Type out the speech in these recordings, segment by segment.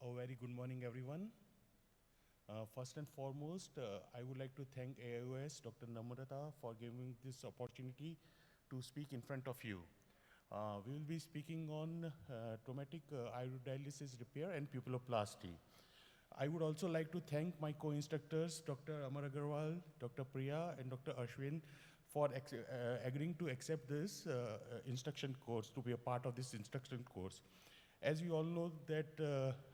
A very good morning, everyone. First and foremost, I would like to thank AIOS, Dr. Namrata, for giving this opportunity to speak in front of you. We will be speaking on traumatic iododialysis repair and pupilloplasty. I would also like to thank my co-instructors, Dr. Amar Agarwal, Dr. Priya, and Dr. Ashwin, for agreeing to accept this instruction course, to be a part of this instruction course. As you all know that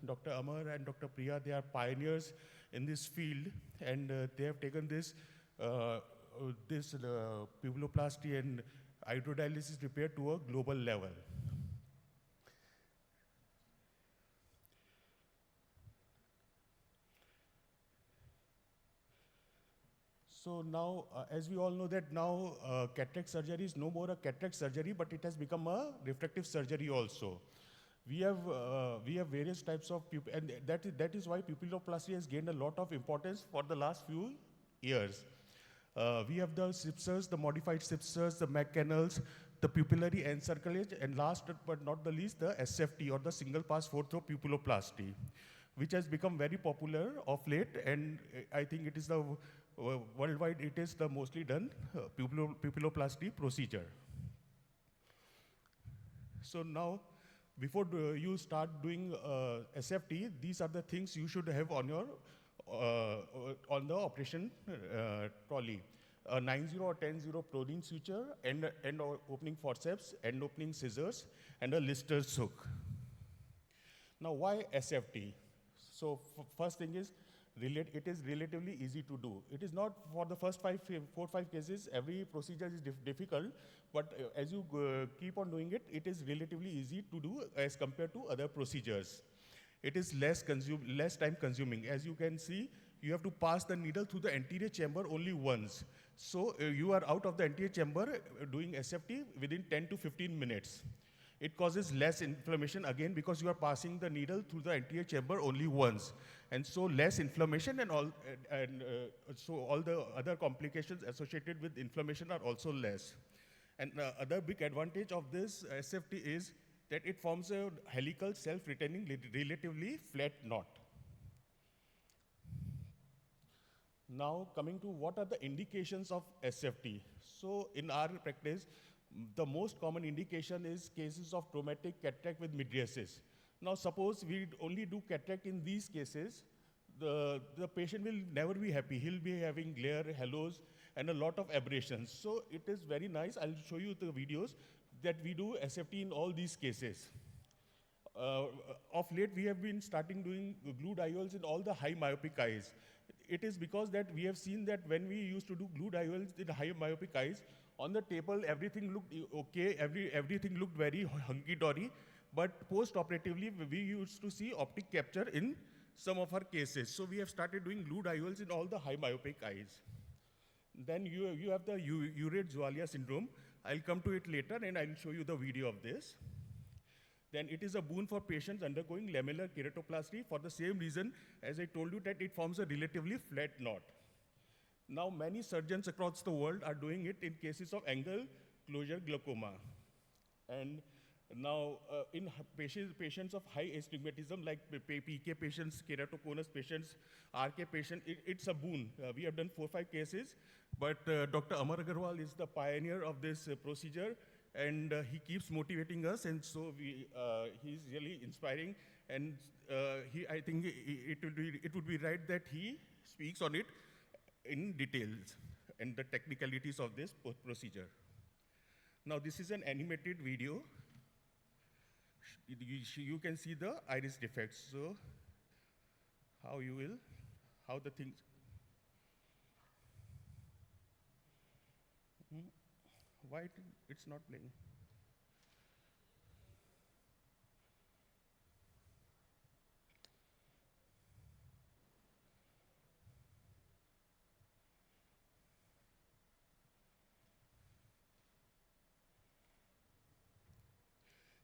Dr. Amar and Dr. Priya, they are pioneers in this field, and they have taken this pupilloplasty and iododialysis repair to a global level. So now, as we all know that now cataract surgery is no more a cataract surgery, but it has become a refractive surgery also. We have various types of and that is why pupilloplasty has gained a lot of importance for the last few years. We have the SIPSers, the modified SIPSers, the MAC canals, the pupillary encirclage, and last but not the least, the SFT, or the single pass four-throw pupilloplasty, which has become very popular of late, and I think it is the worldwide, it is the mostly done pupilloplasty procedure. So now, before you start doing SFT, these are the things you should have on your on the operation trolley. A 9-0 or 10-0 proline suture, end opening forceps, end opening scissors, and a Lister's hook. Now, why SFT? So first thing is, it is relatively easy to do. It is not for the first 4 or 5 cases, every procedure is difficult, but as you keep on doing it, it is relatively easy to do as compared to other procedures. It is less time consuming. As you can see, you have to pass the needle through the anterior chamber only once. So you are out of the anterior chamber doing SFT within 10 to 15 minutes. It causes less inflammation again because you are passing the needle through the anterior chamber only once. And so less inflammation so all the other complications associated with inflammation are also less. And the other big advantage of this SFT is that it forms a helical self-retaining relatively flat knot. Now coming to what are the indications of SFT. So in our practice, the most common indication is cases of traumatic cataract with mydriasis. Now suppose we only do cataract in these cases, the patient will never be happy. He'll be having glare, halos, and a lot of aberrations. So it is very nice. I'll show you the videos that we do SFT in all these cases. Of late, we have been starting doing glued IOLs in all the high myopic eyes. It is because that we have seen that when we used to do glued IOLs in high myopic eyes, on the table, everything looked okay, everything looked very hunky-dory, but post-operatively, we used to see optic capture in some of our cases. So we have started doing glued IOLs in all the high myopic eyes. Then you have the Urate-Zualia syndrome. I'll come to it later, and I'll show you the video of this. Then it is a boon for patients undergoing lamellar keratoplasty for the same reason as I told you that it forms a relatively flat knot. Now, many surgeons across the world are doing it in cases of angle closure glaucoma. And now, in patients of high astigmatism, like PK patients, keratoconus patients, RK patients, it's a boon. We have done 4 or 5 cases, but Dr. Amar Agarwal is the pioneer of this procedure, and he keeps motivating us, and so he's really inspiring. And I think it would be right that he speaks on it in details and the technicalities of this procedure. Now, this is an animated video. You can see the iris defects. So, how the things. Why it's not playing?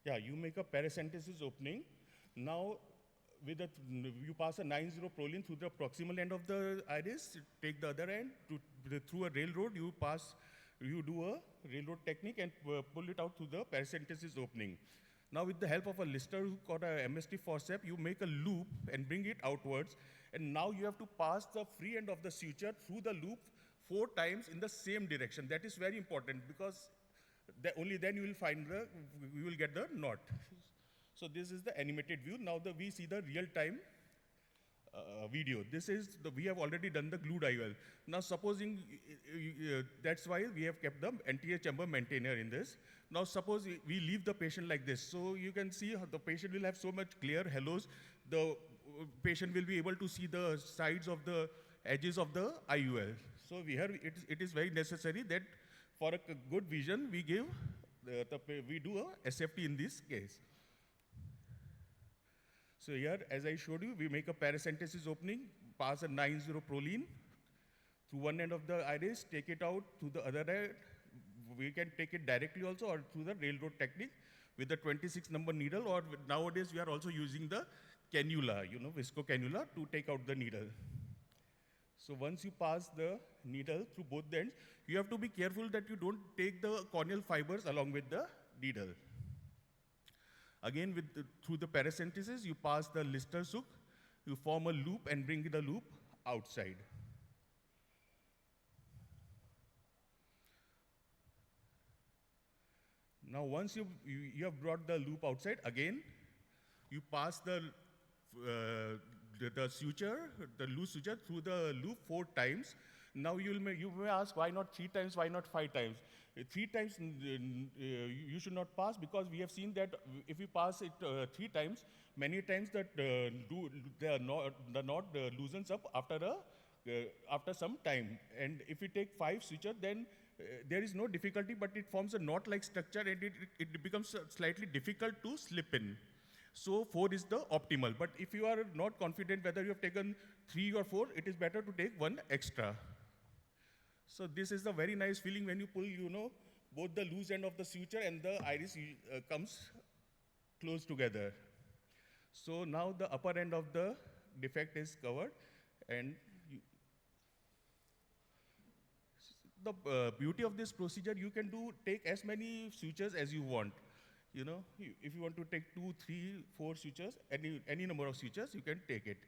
Yeah, you make a paracentesis opening. Now, you pass a 9-0 proline through the proximal end of the iris, take the other end, through a railroad, you do a railroad technique and pull it out through the paracentesis opening. Now with the help of a lister who got a MST forceps, you make a loop and bring it outwards. And now you have to pass the free end of the suture through the loop 4 times in the same direction. That is very important because only then you will get the knot. So this is the animated view. Now we see the real-time video. We have already done the glued IOL. Now supposing, that's why we have kept the anterior chamber maintainer in this. Now suppose we leave the patient like this. So you can see how the patient will have so much clear halos. The patient will be able to see the sides of the edges of the IOL. So it is very necessary that for a good vision, we do a SFT in this case. So here, as I showed you, we make a paracentesis opening, pass a 90 proline through one end of the iris, take it out to the other end. We can take it directly also or through the railroad technique with the 26 number needle, or nowadays we are also using the cannula, visco cannula to take out the needle. So once you pass the needle through both the ends, you have to be careful that you don't take the corneal fibers along with the needle. Again, through the paracentesis, you pass the lister hook, you form a loop and bring the loop outside. Now, once you have brought the loop outside, again, you pass the suture, the loose suture, through the loop 4 times. Now you may ask, why not 3 times, why not 5 times? 3 times you should not pass, because we have seen that if you pass it 3 times, many times that the knot loosens up after some time. And if you take 5 suture, then there is no difficulty, but it forms a knot-like structure and it becomes slightly difficult to slip in. So 4 is the optimal. But if you are not confident whether you have taken 3 or 4, it is better to take 1 extra. So this is a very nice feeling when you pull, both the loose end of the suture and the iris comes close together. So now the upper end of the defect is covered, and the beauty of this procedure, you can take as many sutures as you want. If you want to take 2, 3, 4 sutures, any number of sutures, you can take it,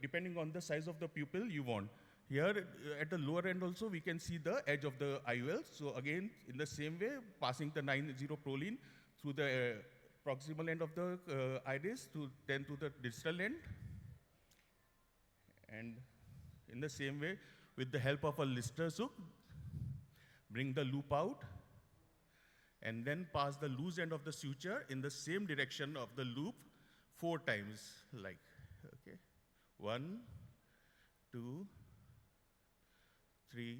depending on the size of the pupil you want. Here, at the lower end also, we can see the edge of the IOL. So again, in the same way, passing the 90 proline through the proximal end of the iris, then to the distal end. And in the same way, with the help of a lister hook, bring the loop out, and then pass the loose end of the suture in the same direction of the loop 4 times, like, okay. 1, 2, 3,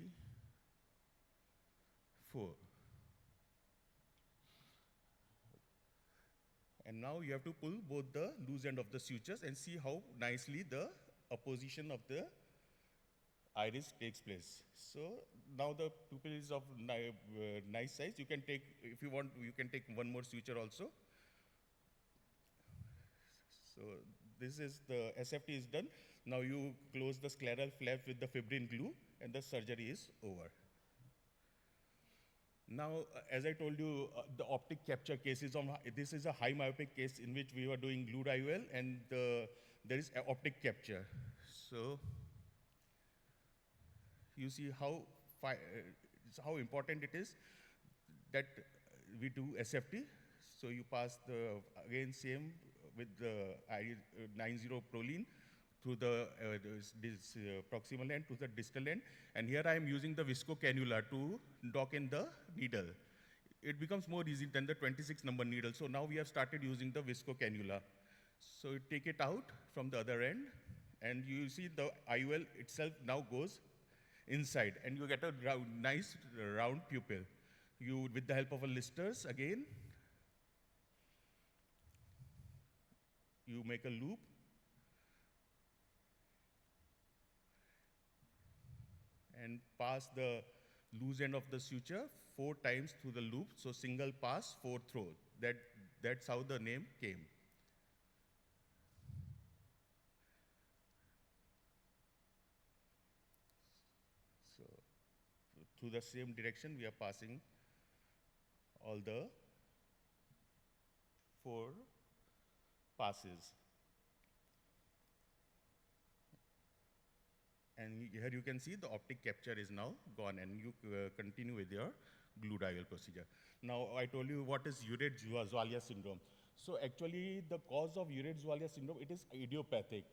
4. And now you have to pull both the loose end of the sutures and see how nicely the opposition of the iris takes place. So now the pupil is of nice size. You can take, if you want, you can take 1 more suture also. So this is the SFT is done. Now you close the scleral flap with the fibrin glue, and the surgery is over. Now, as I told you, the optic capture cases, this is a high myopic case in which we were doing glued IOL, and there is optic capture. So you see how important it is that we do SFT. So you pass again same with the 90 proline through the proximal end to the distal end. And here I am using the visco cannula to dock in the needle. It becomes more easy than the 26 number needle. So now we have started using the visco cannula. So you take it out from the other end, and you see the IOL itself now goes inside, and you get a nice round pupil. With the help of a listers, again, you make a loop, and pass the loose end of the suture 4 times through the loop. So single pass, 4 throw. That's how the name came. So through the same direction, we are passing all the 4 passes. And here you can see the optic capture is now gone, and you continue with your gluedial procedure. Now, I told you what is Urate-Zwalia syndrome. So actually, the cause of Urate-Zwalia syndrome, it is idiopathic.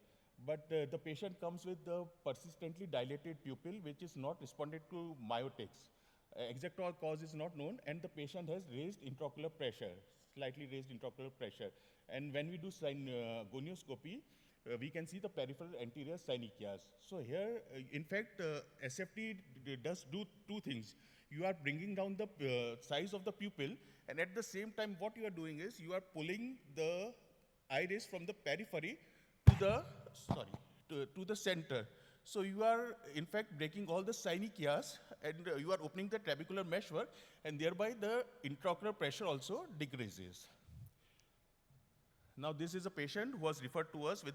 But the patient comes with the persistently dilated pupil, which is not responded to myotics. Exact cause is not known, and the patient has raised intraocular pressure, slightly raised intraocular pressure. And when we do gonioscopy, we can see the peripheral anterior synechias. So here, in fact, SFT does do two things. You are bringing down the size of the pupil, and at the same time, what you are doing is you are pulling the iris from the periphery to the center. So you are, in fact, breaking all the synechias, and you are opening the trabecular meshwork, and thereby the intraocular pressure also decreases. Now, this is a patient who was referred to us with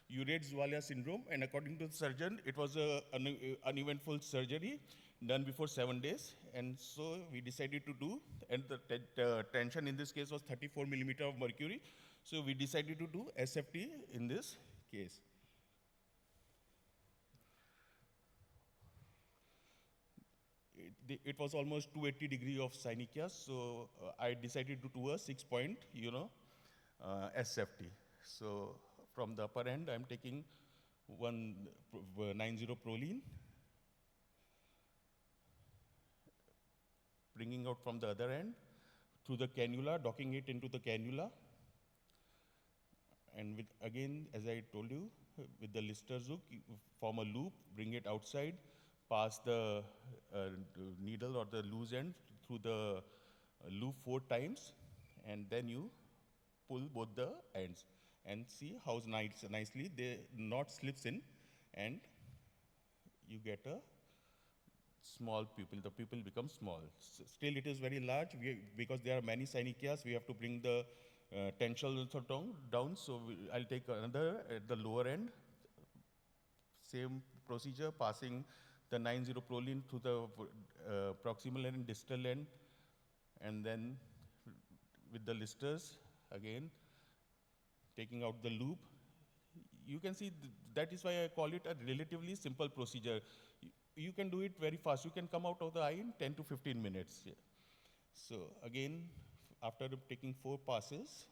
Urate-Zwalia syndrome, and according to the surgeon, it was an uneventful surgery done before 7 days, and so we decided to do, and the tension in this case was 34 millimeter of mercury, so we decided to do SFT in this case. It was almost 280 degrees of synechias, so I decided to do a 6-point, SFT. So from the upper end, I'm taking 190 proline, bringing out from the other end through the cannula, docking it into the cannula, and with, again, as I told you, with the Lister's hook, you form a loop, bring it outside, pass the needle or the loose end through the loop 4 times, and then you pull both the ends and see how nicely the knot slips in, and you get a small pupil. The pupil becomes small. Still, it is very large because there are many synechias. We have to bring the tensile also down. So I'll take another at the lower end. Same procedure, passing the 90 proline through the proximal end and distal end, and then with the Listers, again, taking out the loop. You can see that is why I call it a relatively simple procedure. You can do it very fast. You can come out of the eye in 10 to 15 minutes. Yeah. So again, after taking 4 passes,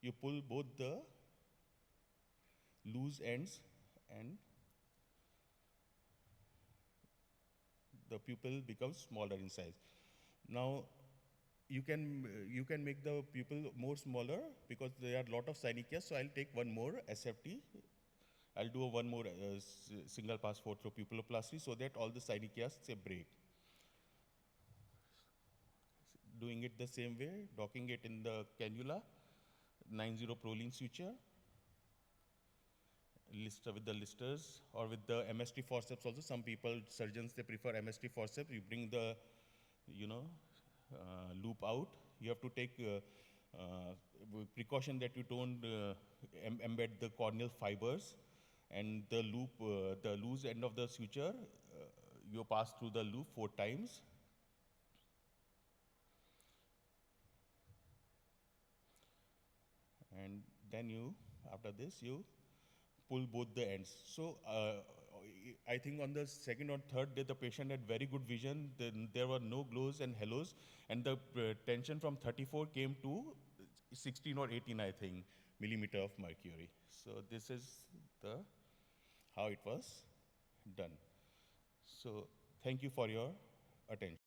you pull both the loose ends, and the pupil becomes smaller in size. Now, you can make the pupil more smaller because there are a lot of synechias. So I'll take one more SFT. I'll do one more single pass 4-throw pupilloplasty so that all the synechias break. Doing it the same way, docking it in the cannula, 90 proline suture, Lister with the Listers or with the MST forceps also. Some people, surgeons, they prefer MST forceps. You bring the, loop out. You have to take precaution that you don't embed the corneal fibers, and the loop, the loose end of the suture, you pass through the loop 4 times. And then you, after this, you pull both the ends. So I think on the second or third day, the patient had very good vision. Then there were no glows and halos, and the tension from 34 came to 16 or 18, I think, millimeter of mercury. So this is the how it was done. So thank you for your attention.